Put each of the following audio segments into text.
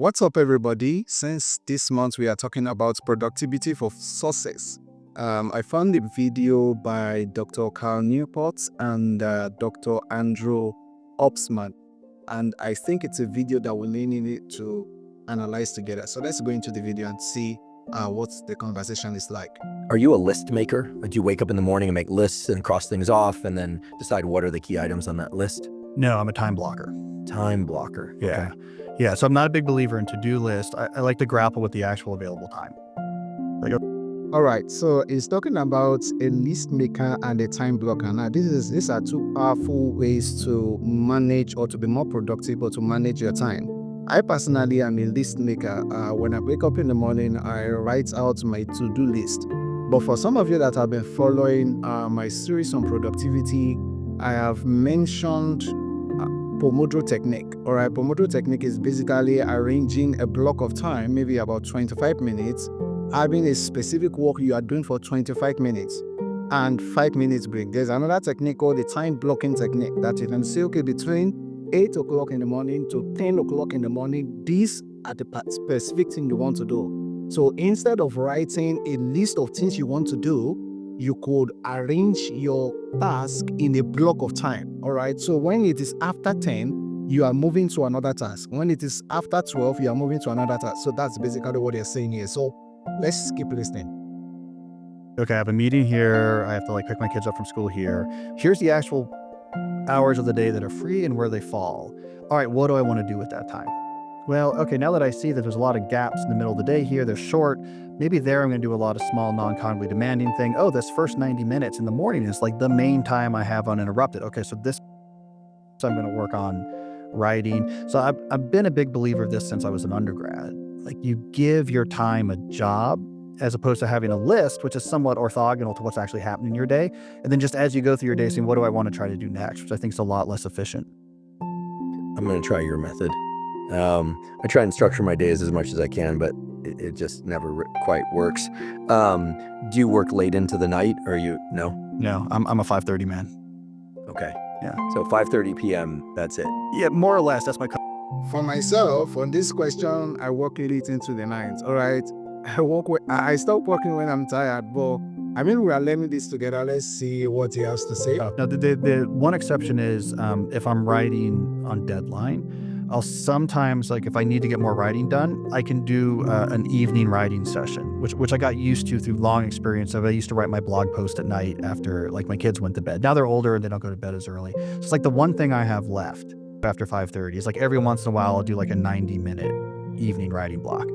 What's up, everybody? Since this month we are talking about productivity for success, I found a video by Dr. Carl Newport and Dr. Andrew Huberman, and I think it's a video that we really need to analyze together. So let's go into the video and see what the conversation is like. Are you a list maker? Do you wake up in the morning and make lists and cross things off and then decide what are the key items on that list? No, I'm a time blocker. Time blocker. Yeah. Yeah. So I'm not a big believer in to-do list. I like to grapple with the actual available time. All right, so it's talking about a list maker and a time blocker. Now, these are two powerful ways to manage or to be more productive or to manage your time. I personally am a list maker. When I wake up in the morning, I write out my to-do list. But for some of you that have been following my series on productivity, I have mentioned Pomodoro technique. All right, Pomodoro technique is basically arranging a block of time, maybe about 25 minutes, having a specific work you are doing for 25 minutes and 5 minutes break. There's another technique called the time blocking technique that you can say, okay, between 8 o'clock in the morning to 10 o'clock in the morning, these are the specific things you want to do. So instead of writing a list of things you want to do, you could arrange your task in a block of time. All right. So when it is after 10, you are moving to another task. When it is after 12, you are moving to another task. So that's basically what they're saying here. So let's keep listening. Okay, I have a meeting here. I have to pick my kids up from school here. Here's the actual hours of the day that are free and where they fall. All right, what do I want to do with that time? Well, okay, now that I see that there's a lot of gaps in the middle of the day here, they're short, maybe there I'm going to do a lot of small, non-cognitively demanding thing. Oh, this first 90 minutes in the morning is like the main time I have uninterrupted. Okay, so I'm going to work on writing. So I've been a big believer of this since I was an undergrad. You give your time a job as opposed to having a list, which is somewhat orthogonal to what's actually happening in your day. And then just as you go through your day, saying, what do I want to try to do next? Which I think is a lot less efficient. I'm going to try your method. I try and structure my days as much as I can, but it just never quite works. Do you work late into the night or no? No, I'm a 5:30 man. Okay. Yeah. So 5:30 p.m., that's it. Yeah, more or less. That's my For myself, on this question, I work late into the night. All right. I stop working when I'm tired, but I mean, we are learning this together. Let's see what he has to say. Now, the one exception is if I'm writing on deadline, I'll sometimes, if I need to get more writing done, I can do an evening writing session, which I got used to through long experience of. I used to write my blog post at night after my kids went to bed. Now they're older and they don't go to bed as early. So it's the one thing I have left after 5:30 is every once in a while I'll do a 90-minute evening writing block.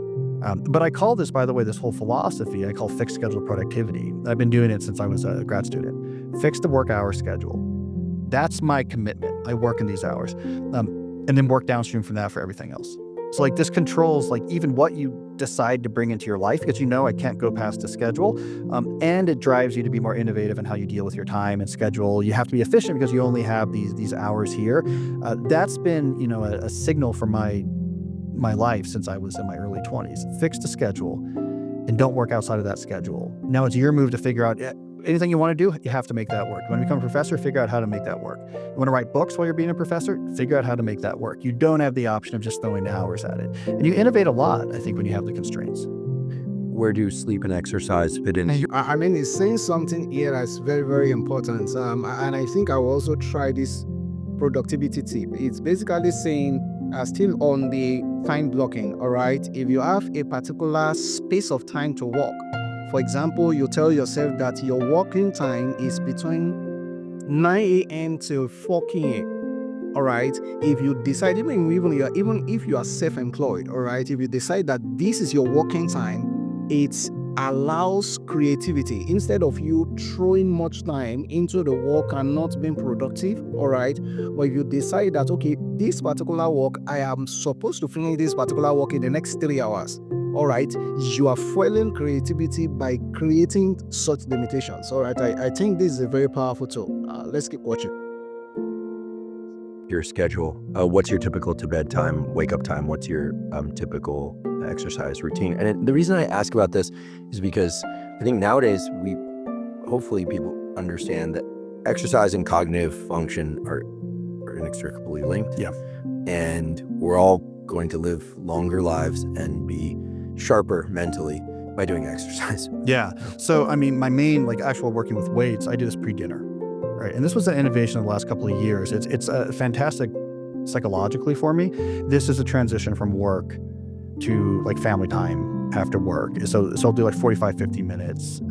But I call this, by the way, this whole philosophy, I call fixed schedule productivity. I've been doing it since I was a grad student. Fix the work hour schedule. That's my commitment. I work in these hours. And then work downstream from that for everything else. So this controls even what you decide to bring into your life because I can't go past the schedule. And it drives you to be more innovative in how you deal with your time and schedule. You have to be efficient because you only have these hours here. That's been, a signal for my life since I was in my early 20s. Fix the schedule and don't work outside of that schedule. Now it's your move to figure out anything you want to do, you have to make that work. You want to become a professor, figure out how to make that work. You want to write books while you're being a professor, figure out how to make that work. You don't have the option of just throwing hours at it. And you innovate a lot, I think, when you have the constraints. Where do sleep and exercise fit in? I mean, he's saying something here that's very, very important. And I think I will also try this productivity tip. It's basically saying, still on the time blocking, all right? If you have a particular space of time to work, for example, you tell yourself that your working time is between 9 a.m. till 4 p.m. All right. If you decide, even if you are self-employed, all right, if you decide that this is your working time, it allows creativity instead of you throwing much time into the work and not being productive. All right. But if you decide that, okay, this particular work, I am supposed to finish this particular work in the next 3 hours. All right, you are fueling creativity by creating such limitations. All right, I think this is a very powerful tool. Let's keep watching. Your schedule. What's your typical to bed time, wake up time? What's your typical exercise routine? And the reason I ask about this is because I think nowadays hopefully people understand that exercise and cognitive function are inextricably linked. Yeah. And we're all going to live longer lives and be sharper mentally by doing exercise. Yeah. So, I mean, my main, like, actual working with weights, I do this pre-dinner, right? And this was an innovation of the last couple of years. It's fantastic psychologically for me. This is a transition from work to like family time after work. So I'll do like 45, 50 minutes,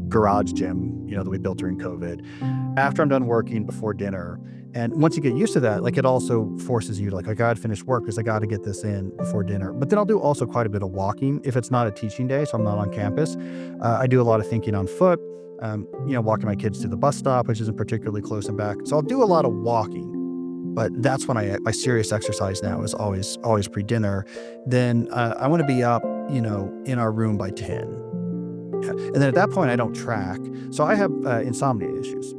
garage gym, that we built during COVID, after I'm done working before dinner. And once you get used to that, like, it also forces you to like, I got to finish work because I got to get this in before dinner. But then I'll do also quite a bit of walking if it's not a teaching day, so I'm not on campus. I do a lot of thinking on foot, walking my kids to the bus stop, which isn't particularly close and back. So I'll do a lot of walking. But that's when my serious exercise now is always pre-dinner. Then I want to be up, in our room by 10. Yeah. And then at that point, I don't track. So I have insomnia issues,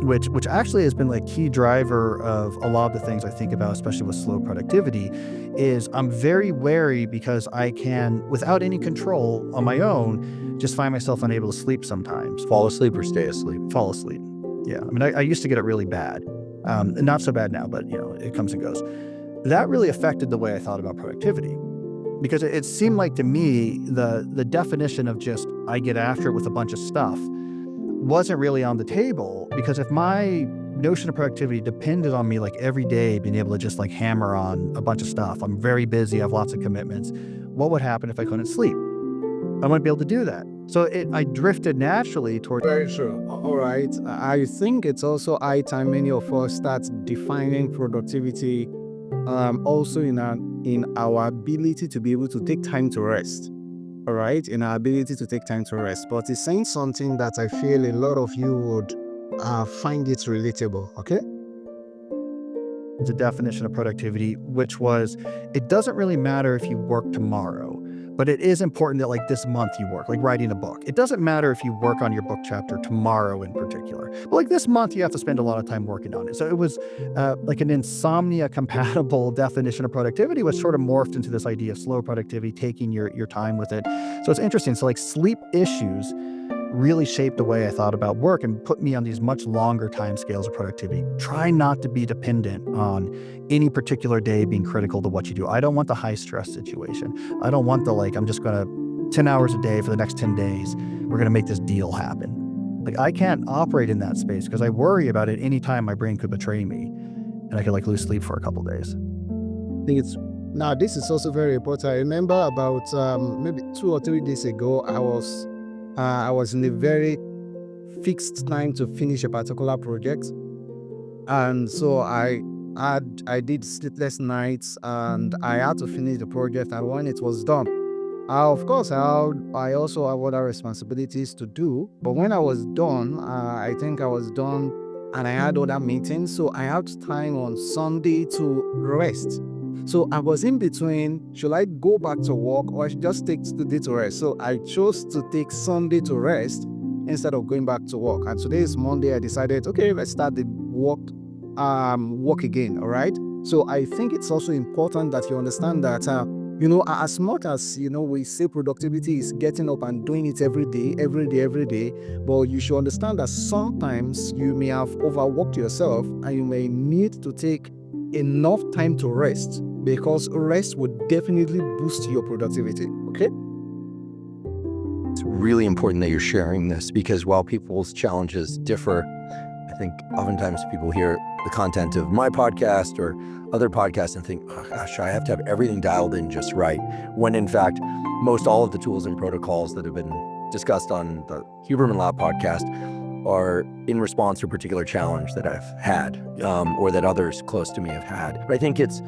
which actually has been like key driver of a lot of the things I think about, especially with slow productivity, is I'm very wary because I can, without any control on my own, just find myself unable to sleep sometimes. Fall asleep or stay asleep? Fall asleep. Yeah. I mean, I used to get it really bad. Not so bad now, but it comes and goes. That really affected the way I thought about productivity, because it seemed like to me the definition of just I get after it with a bunch of stuff wasn't really on the table, because if my notion of productivity depended on me like every day being able to just like hammer on a bunch of stuff, I'm very busy, I have lots of commitments, what would happen if I couldn't sleep? I wouldn't be able to do that. So I drifted naturally toward. Very true. All right. I think it's also high time many of us start defining productivity also in our ability to be able to take time to rest. All right. In our ability to take time to rest. But it's saying something that I feel a lot of you would find it relatable. Okay. The definition of productivity, which was, it doesn't really matter if you work tomorrow, but it is important that like this month you work, like writing a book. It doesn't matter if you work on your book chapter tomorrow in particular, but like this month you have to spend a lot of time working on it. So it was like an insomnia compatible definition of productivity, which sort of morphed into this idea of slow productivity, taking your time with it. So it's interesting. So like sleep issues really shaped the way I thought about work and put me on these much longer time scales of productivity. Try not to be dependent on any particular day being critical to what you do. I don't want the high stress situation. I don't want the I'm just going to 10 hours a day for the next 10 days. We're going to make this deal happen. Like, I can't operate in that space because I worry about it anytime my brain could betray me and I could lose sleep for a couple of days. I think now this is also very important. I remember about maybe 2 or 3 days ago, I was in a very fixed time to finish a particular project, and so I did sleepless nights, and I had to finish the project. And when it was done, of course, I also have other responsibilities to do. But when I was done, I think I was done, and I had other meetings, so I had time on Sunday to rest. So I was in between, should I go back to work or I should just take the day to rest? So I chose to take Sunday to rest instead of going back to work. And today is Monday. I decided, okay, let's start the work again. All right. So I think it's also important that you understand that, as much as, we say productivity is getting up and doing it every day, but you should understand that sometimes you may have overworked yourself and you may need to take enough time to rest, because rest would definitely boost your productivity. Okay. It's really important that you're sharing this, because while people's challenges differ, I think oftentimes people hear the content of my podcast or other podcasts and think, oh gosh, I have to have everything dialed in just right. When in fact, most all of the tools and protocols that have been discussed on the Huberman Lab podcast are in response to a particular challenge that I've had, or that others close to me have had. But I think it's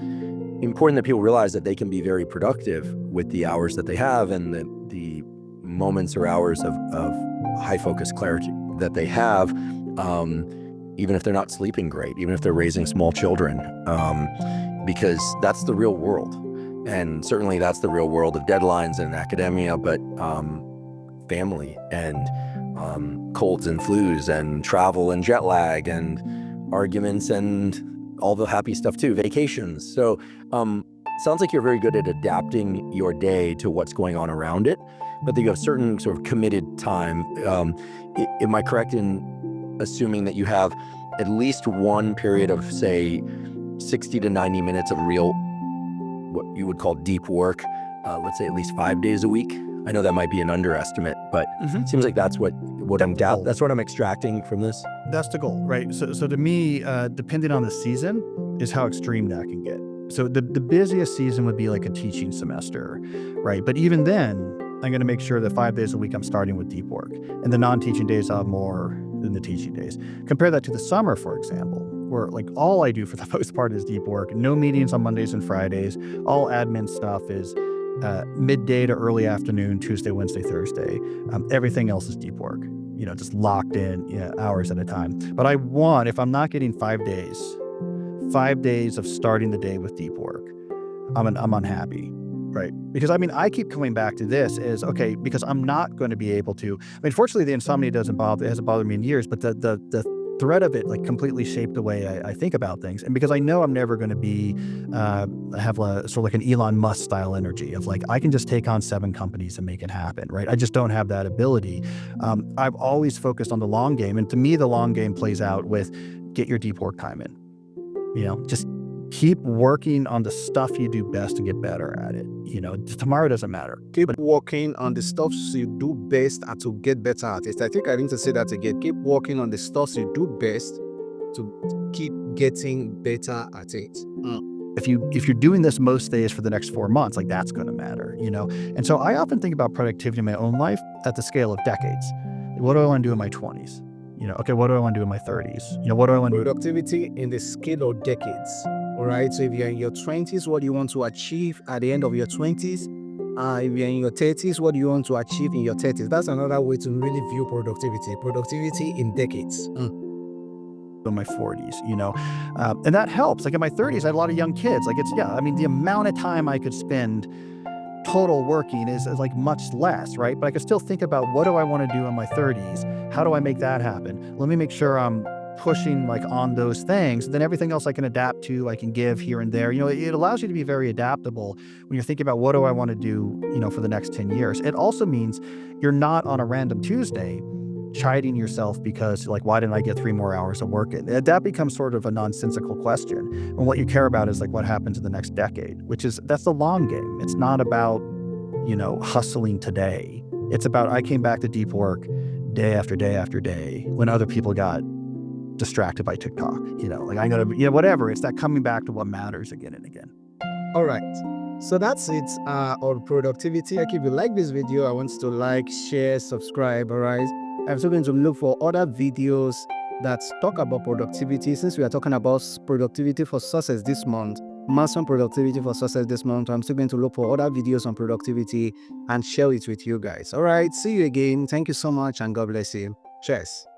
important that people realize that they can be very productive with the hours that they have, and that the moments or hours of high focus clarity that they have, even if they're not sleeping great, even if they're raising small children, because that's the real world. And certainly that's the real world of deadlines and academia, but family and colds and flus and travel and jet lag and arguments and all the happy stuff too, vacations. So sounds like you're very good at adapting your day to what's going on around it, but that you have certain sort of committed time. Am I correct in assuming that you have at least one period of, say, 60 to 90 minutes of real what you would call deep work, let's say at least 5 days a week. I know that might be an underestimate, but it seems like that's what that's what I'm extracting from this. That's the goal, right? So to me, depending on the season, is how extreme that can get. So the busiest season would be like a teaching semester, right? But even then, I'm going to make sure that 5 days a week I'm starting with deep work, and the non-teaching days I'll have more than the teaching days. Compare that to the summer, for example, where like all I do for the most part is deep work. No meetings on Mondays and Fridays. All admin stuff is midday to early afternoon, Tuesday, Wednesday, Thursday. Everything else is deep work, just locked in hours at a time. But I want, if I'm not getting 5 days of starting the day with deep work, I'm unhappy, right? Because I keep coming back to this as, okay, because I'm not going to be able to, fortunately the insomnia hasn't bothered me in years, but the threat of it like completely shaped the way I think about things. And because I know I'm never going to be, have sort of like an Elon Musk style energy of like, I can just take on 7 companies and make it happen, right? I just don't have that ability. I've always focused on the long game. And to me, the long game plays out with get your deep work time in, just keep working on the stuff you do best and get better at it. Tomorrow doesn't matter. Keep working on the stuff you do best and to get better at it. I think I need to say that again. Keep working on the stuff you do best to keep getting better at it. If you're doing this most days for the next 4 months, like that's going to matter, And so I often think about productivity in my own life at the scale of decades. What do I want to do in my 20s? Okay, what do I want to do in my 30s? What do I want to do? Productivity in the scale of decades. All right. So if you're in your 20s, what do you want to achieve at the end of your 20s? If you're in your 30s, what do you want to achieve in your 30s? That's another way to really view productivity. Productivity in decades. In my 40s, and that helps. Like in my 30s, I had a lot of young kids. Like the amount of time I could spend total working is like much less, right? But I could still think about what do I want to do in my 30s? How do I make that happen? Let me make sure I'm pushing like on those things. Then everything else I can adapt to, I can give here and there. It allows you to be very adaptable when you're thinking about what do I want to do, for the next 10 years. It also means you're not on a random Tuesday chiding yourself because like, why didn't I get 3 more hours of work in? That becomes sort of a nonsensical question. And what you care about is like what happens in the next decade, that's the long game. It's not about, hustling today. It's about, I came back to deep work day after day after day when other people got distracted by TikTok, like I'm going to, whatever. It's that coming back to what matters again and again. All right. So that's it on productivity. Like if you like this video, I want you to like, share, subscribe. All right. I'm still going to look for other videos that talk about productivity. Since we are talking about productivity for success this month, maximum productivity for success this month, I'm still going to look for other videos on productivity and share it with you guys. All right. See you again. Thank you so much and God bless you. Cheers.